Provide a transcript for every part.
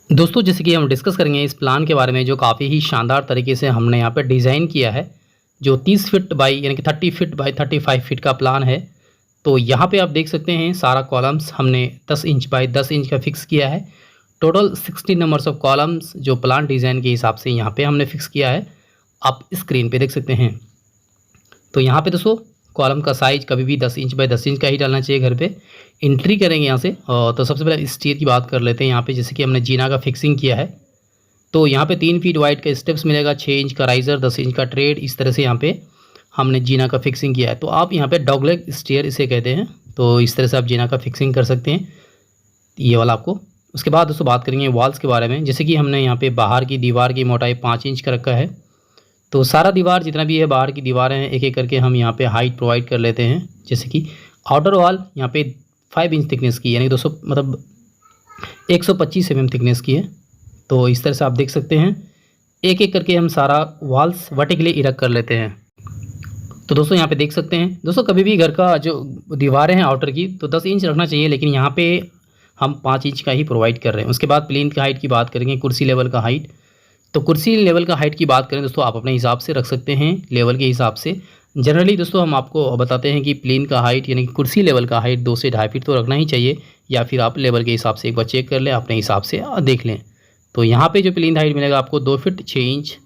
दोस्तों जैसे कि हम डिस्कस करेंगे इस प्लान के बारे में जो काफ़ी ही शानदार तरीके से हमने यहाँ पे डिज़ाइन किया है। जो 30 फीट बाई यानी कि 30 फीट बाई 35 फीट का प्लान है। तो यहाँ पे आप देख सकते हैं सारा कॉलम्स हमने 10 इंच बाई 10 इंच का फिक्स किया है। टोटल 16 नंबर्स ऑफ कॉलम्स जो प्लान डिज़ाइन के हिसाब से यहाँ पे हमने फिक्स किया है। आप स्क्रीन पे देख सकते हैं। तो यहाँ पे दोस्तों कॉलम का साइज़ कभी भी 10 इंच बाई 10 इंच का ही डालना चाहिए घर पे। एंट्री करेंगे यहाँ से तो सबसे पहले स्टीयर की बात कर लेते हैं। यहाँ पे जैसे कि हमने जीना का फिक्सिंग किया है तो यहाँ पे 3 फीट वाइड का स्टेप्स मिलेगा, 6 इंच का राइज़र, 10 इंच का ट्रेड, इस तरह से यहाँ पे हमने जीना का फिक्सिंग किया है। तो आप यहाँ पे डॉगलेग स्टीयर इसे कहते हैं। तो इस तरह से आप जीना का फिक्सिंग कर सकते हैं ये वाला आपको। उसके बाद दोस्तों बात करेंगे वॉल्स के बारे में। जैसे कि हमने यहाँ पे बाहर की दीवार की मोटाई 5 इंच का रखा है। तो सारा दीवार जितना भी है बाहर की दीवारें हैं एक एक करके हम यहाँ पे हाइट प्रोवाइड कर लेते हैं। जैसे कि आउटर वॉल यहाँ पे 5 इंच थिकनेस की यानी 200 मतलब 125 mm थिकनेस की है। तो इस तरह से आप देख सकते हैं एक एक करके हम सारा वॉल्स वर्टिकली इरेक्ट कर लेते हैं। तो दोस्तों यहाँ पे देख सकते हैं दोस्तों कभी भी घर का जो दीवारें हैं आउटर की तो 10 इंच रखना चाहिए, लेकिन यहाँ पे हम 5 इंच का ही प्रोवाइड कर रहे हैं। उसके बाद प्लेन की हाइट की बात करेंगे, कुर्सी लेवल का हाइट। तो कुर्सी लेवल का हाइट की बात करें दोस्तों आप अपने हिसाब से रख सकते हैं लेवल के हिसाब से। जनरली दोस्तों हम आपको बताते हैं कि प्लेन का हाइट यानी कि कुर्सी लेवल का हाइट 2 से 2.5 फीट तो रखना ही चाहिए, या फिर आप लेवल के हिसाब से एक बार चेक कर लें अपने हिसाब से देख लें। तो यहाँ पे जो प्लेन हाइट मिलेगा आपको 2 फीट 6 इंच।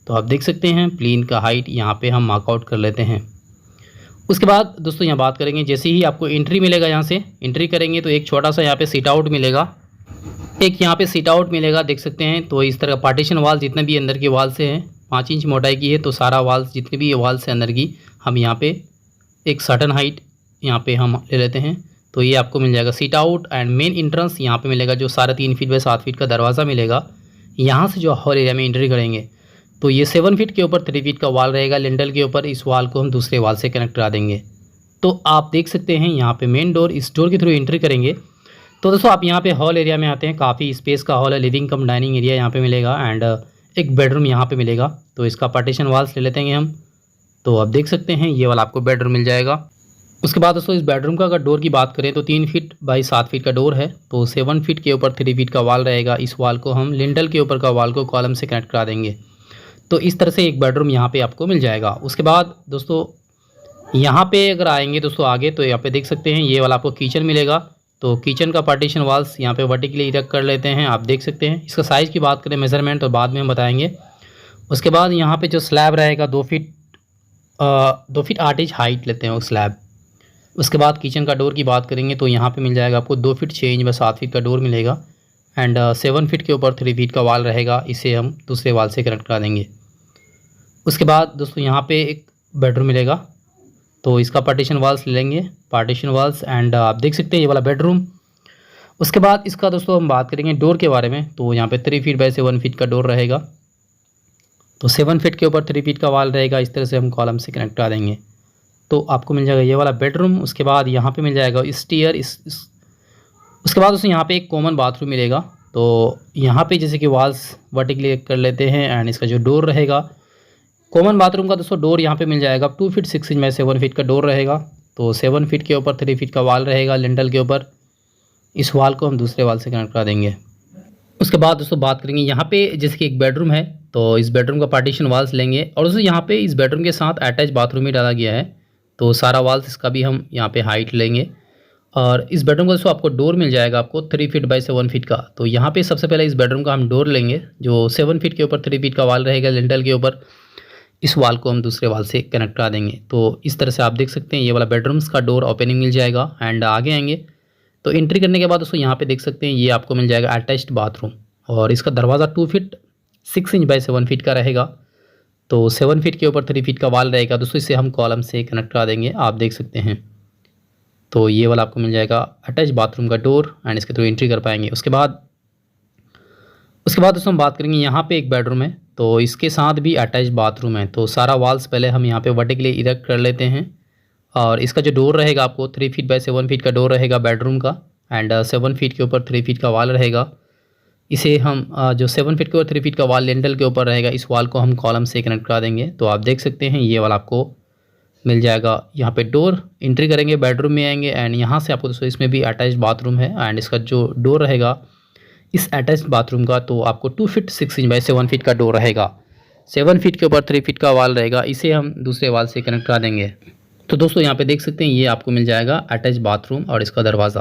तो आप देख सकते हैं प्लेन का हाइट यहाँ पे हम मार्कआउट कर लेते हैं। उसके बाद दोस्तों यहाँ बात करेंगे, जैसे ही आपको एंट्री मिलेगा यहाँ से एंट्री करेंगे तो एक छोटा सा यहाँ पे सीट आउट मिलेगा, एक यहाँ पे सीट आउट मिलेगा देख सकते हैं। तो इस तरह का पार्टीशन वाल जितने भी अंदर के वाल से हैं 5 इंच मोटाई की है। तो सारा वाल्स जितने भी वाल से अंदर की हम यहाँ पे एक सर्टन हाइट यहाँ पे हम ले लेते हैं। तो ये आपको मिल जाएगा seat out. And main entrance यहाँ पे मिलेगा जो 3.5 फीट बाई 7 फीट का दरवाज़ा मिलेगा। यहाँ से जो हॉल एरिया में एंट्री करेंगे तो ये 7 फीट के ऊपर 3 फीट का वाल रहेगा लिंटल के ऊपर। इस वाल को हम दूसरे वाल से कनेक्ट करा देंगे। तो आप देख सकते हैं यहाँ पे मेन डोर, इस डोर के थ्रू एंट्री करेंगे तो दोस्तों आप यहाँ पे हॉल एरिया में आते हैं। काफ़ी स्पेस का हॉल है, लिविंग कम डाइनिंग एरिया यहाँ पे मिलेगा एंड एक बेडरूम यहाँ पे मिलेगा। तो इसका पार्टीशन वाल्स ले लेते हैं हम। तो आप देख सकते हैं ये वाला आपको बेडरूम मिल जाएगा। उसके बाद दोस्तों इस बेडरूम का अगर डोर की बात करें तो 3 फीट बाई 7 फीट का डोर है। तो 7 फीट के ऊपर 3 फीट का वाल रहेगा। इस वाल को हम लिंटल के ऊपर का वाल को कॉलम से कनेक्ट करा देंगे। तो इस तरह से एक बेडरूम यहाँ पे आपको मिल जाएगा। उसके बाद दोस्तों यहाँ पे अगर आएंगे दोस्तों आगे तो यहाँ पे देख सकते हैं ये वाला आपको किचन मिलेगा। तो किचन का पार्टीशन वाल्स यहाँ पे वर्टिकली इरेक्ट कर लेते हैं। आप देख सकते हैं इसका साइज़ की बात करें मेजरमेंट तो बाद में हम बताएंगे। उसके बाद यहाँ पे जो स्लैब रहेगा 2 फीट 8 इंच हाइट लेते हैं वो स्लैब। उसके बाद किचन का डोर की बात करेंगे तो यहाँ पे मिल जाएगा आपको 2 फीट 6 इंच व 7 फीट का डोर मिलेगा। एंड 7 फीट के ऊपर 3 फीट का वाल रहेगा, इसे हम दूसरे वाल से कनेक्ट करा देंगे। उसके बाद दोस्तों यहाँ पे एक बेडरूम मिलेगा। तो इसका पार्टीशन वाल्स ले लेंगे, पार्टीशन वाल्स एंड आप देख सकते हैं ये वाला बेडरूम। उसके बाद इसका दोस्तों हम बात करेंगे डोर के बारे में। तो यहाँ पे 3 फीट बाई 7 फीट का डोर रहेगा। तो 7 फीट के ऊपर 3 फीट का वाल रहेगा, इस तरह से हम कॉलम से कनेक्ट करा देंगे। तो आपको मिल जाएगा ये वाला बेडरूम। उसके बाद यहाँ पे मिल जाएगा स्टीयर उसके बाद दोस्तों यहाँ पे एक कॉमन बाथरूम मिलेगा। तो यहाँ पे जैसे कि वाल्स वर्टिकली कर लेते हैं एंड इसका जो डोर रहेगा कॉमन बाथरूम का दोस्तों डोर यहाँ पे मिल जाएगा 2 फीट 6 इंच बाई 7 फीट का डोर रहेगा। तो 7 फीट के ऊपर 3 फीट का वाल रहेगा लिंटल के ऊपर। इस वाल को हम दूसरे वाल से कनेक्ट करा देंगे। उसके बाद दोस्तों बात करेंगे यहाँ पे जैसे कि एक बेडरूम है। तो इस बेडरूम का पार्टीशन वाल्स लेंगे और दोस्तों यहाँ पे इस बेडरूम के साथ अटैच बाथरूम भी डाला गया है। तो सारा वाल्स इसका भी हम यहाँ पे हाइट लेंगे। और इस बेडरूम का दोस्तों आपको डोर मिल जाएगा आपको 3 फीट बाई 7 फीट का। तो यहाँ पे सबसे पहले इस बेडरूम का हम डोर लेंगे जो 7 फीट के ऊपर 3 फीट का वाल रहेगा लिंटल के ऊपर। इस वाल को हम दूसरे वाल से कनेक्ट करा देंगे। तो इस तरह से आप देख सकते हैं ये वाला बेडरूम्स का डोर ओपनिंग मिल जाएगा। एंड आगे आएंगे तो एंट्री करने के बाद दोस्तों यहाँ पे देख सकते हैं ये आपको मिल जाएगा अटैच्ड बाथरूम और इसका दरवाज़ा 2 फीट 6 इंच बाई 7 फीट का रहेगा। तो 7 फीट के ऊपर 3 फीट का वाल रहेगा दोस्तों, इसे हम कॉलम से कनेक्ट करा देंगे। आप देख सकते हैं तो ये वाला आपको मिल जाएगा अटैच बाथरूम का डोर एंड इसके थ्रू एंट्री कर पाएंगे। उसके बाद दोस्तों हम बात करेंगे यहाँ पे एक बेडरूम है। तो इसके साथ भी अटैच बाथरूम है। तो सारा वाल्स पहले हम यहाँ पे वर्टिकली इरेक्ट कर लेते हैं और इसका जो डोर रहेगा आपको 3 फीट बाई 7 फीट का डोर रहेगा बेडरूम का। एंड 7 फीट के ऊपर 3 फीट का वाल रहेगा। इसे हम जो 7 फीट के ऊपर 3 फीट का वाल लिंटल के ऊपर रहेगा, इस वाल को हम कॉलम से कनेक्ट करा देंगे। तो आप देख सकते हैं ये वाला आपको मिल जाएगा। यहाँ पे डोर एंट्री करेंगे बेडरूम में आएंगे एंड यहाँ से आपको दोस्तों इसमें भी अटैच बाथरूम है एंड इसका जो डोर रहेगा इस अटैच्ड बाथरूम का, तो आपको 2 फीट 6 इंच बाई 7 फीट का डोर रहेगा। 7 फीट के ऊपर 3 फीट का वाल रहेगा, इसे हम दूसरे वाल से कनेक्ट करा देंगे। तो दोस्तों यहाँ पे देख सकते हैं ये आपको मिल जाएगा अटैच बाथरूम और इसका दरवाज़ा।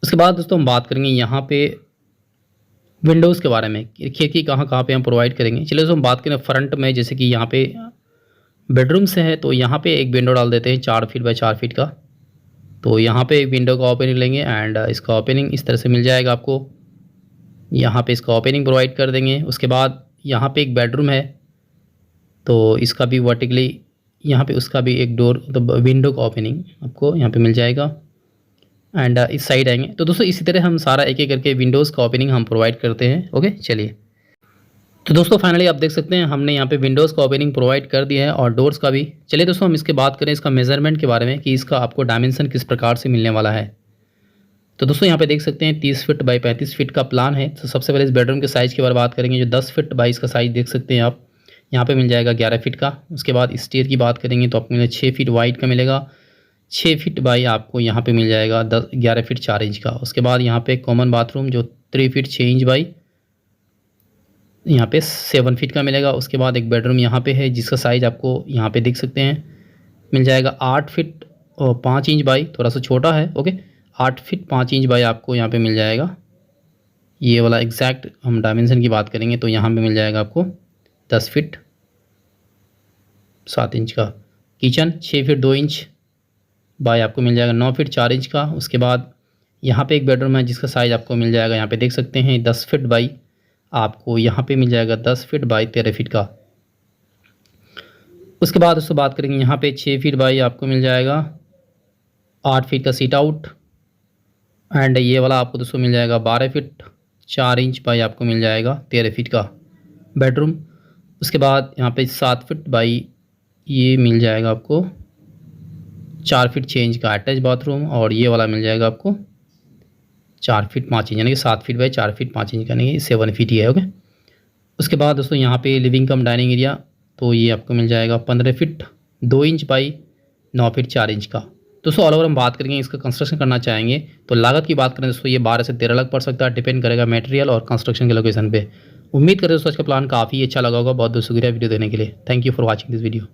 उसके बाद दोस्तों हम बात करेंगे यहाँ पे विंडोज़ के बारे में, खिड़की कहाँ कहाँ पे हम प्रोवाइड करेंगे। चलिए दोस्तों हम बात करें फ्रंट में, जैसे कि यहाँ पे बेडरूम से है तो यहाँ पे एक विंडो डाल देते हैं 4 फीट बाई 4 फीट का। तो यहाँ पे एक विंडो का ओपनिंग लेंगे एंड इसका ओपनिंग इस तरह से मिल जाएगा आपको। यहाँ पे इसका ओपनिंग प्रोवाइड कर देंगे। उसके बाद यहाँ पे एक बेडरूम है तो इसका भी वर्टिकली यहाँ पे उसका भी एक डोर मतलब विंडो का ओपनिंग आपको यहाँ पे मिल जाएगा एंड इस साइड आएंगे। तो दोस्तों इसी तरह हम सारा एक एक करके विंडोज़ का ओपनिंग हम प्रोवाइड करते हैं। ओके चलिए, तो दोस्तों फाइनली आप देख सकते हैं हमने यहाँ पे विंडोज़ का ओपनिंग प्रोवाइड कर दिया है और डोर्स का भी। चलिए दोस्तों हम इसके बात करें इसका मेजरमेंट के बारे में कि इसका आपको डायमेंशन किस प्रकार से मिलने वाला है। तो दोस्तों यहाँ पे देख सकते हैं 30 फीट बाई 35 फीट का प्लान है। तो सबसे पहले इस बेडरूम के साइज़ के बारे में बात करेंगे, जो 10 फीट बाई इसका साइज़ देख सकते हैं आप, यहाँ पे मिल जाएगा 11 फीट का। उसके बाद स्टेयर की बात करेंगे तो आपको मिलेगा 6 फीट वाइड का मिलेगा, 6 फीट बाई आपको यहाँ पे मिल जाएगा 11 फीट 4 इंच का। उसके बाद यहाँ पे कॉमन बाथरूम जो 3 फीट 6 इंच बाई यहाँ पे 7 फीट का मिलेगा। उसके बाद एक बेडरूम यहाँ पे है जिसका साइज़ आपको यहाँ पे देख सकते हैं मिल जाएगा 8 फीट और 5 इंच बाई, थोड़ा सा छोटा है। ओके 8 फीट 5 इंच बाई आपको यहाँ पे मिल जाएगा। ये वाला एग्जैक्ट हम डायमेंशन की बात करेंगे तो यहाँ पे मिल जाएगा आपको 10 फीट 7 इंच का। किचन 6 फीट 2 इंच बाई आपको मिल जाएगा 9 फीट 4 इंच का। उसके बाद यहाँ पे एक बेडरूम है जिसका साइज़ आपको मिल जाएगा यहाँ पे देख सकते हैं 10 फीट बाई आपको यहाँ पे मिल जाएगा 10 फीट बाई 13 फीट का। उसके बाद उससे बात करेंगे यहाँ पे 6 फीट बाई आपको मिल जाएगा 8 फीट का सीट आउट एंड ये वाला आपको दोस्तों मिल जाएगा 12 फीट 4 इंच बाई आपको मिल जाएगा 13 फीट का बेडरूम। उसके बाद यहाँ पे 7 फीट बाई ये मिल जाएगा आपको 4 फीट 6 इंच का अटैच बाथरूम और ये वाला मिल जाएगा आपको 4 फीट 5 इंच, यानी कि 7 फीट बाई 4 फीट 5 इंच का, यानी कि 7 फीट ही है। ओके उसके बाद दोस्तों यहाँ पे लिविंग कम डाइनिंग एरिया तो ये आपको मिल जाएगा 15 feet 2 inch by 9 feet 4 inch का। दोस्तों ऑल ओवर हम बात करेंगे इसका कंस्ट्रक्शन करना चाहेंगे तो लागत की बात करें दोस्तों ये 12 से 13 लाख पड़ सकता है, डिपेंड करेगा मटेरियल और कंस्ट्रक्शन के लोकेशन पे। उम्मीद करें दोस्तों आज का प्लान काफ़ी अच्छा लगा होगा। बहुत बहुत शुक्रिया वीडियो देने के लिए। Thank you for watching this video.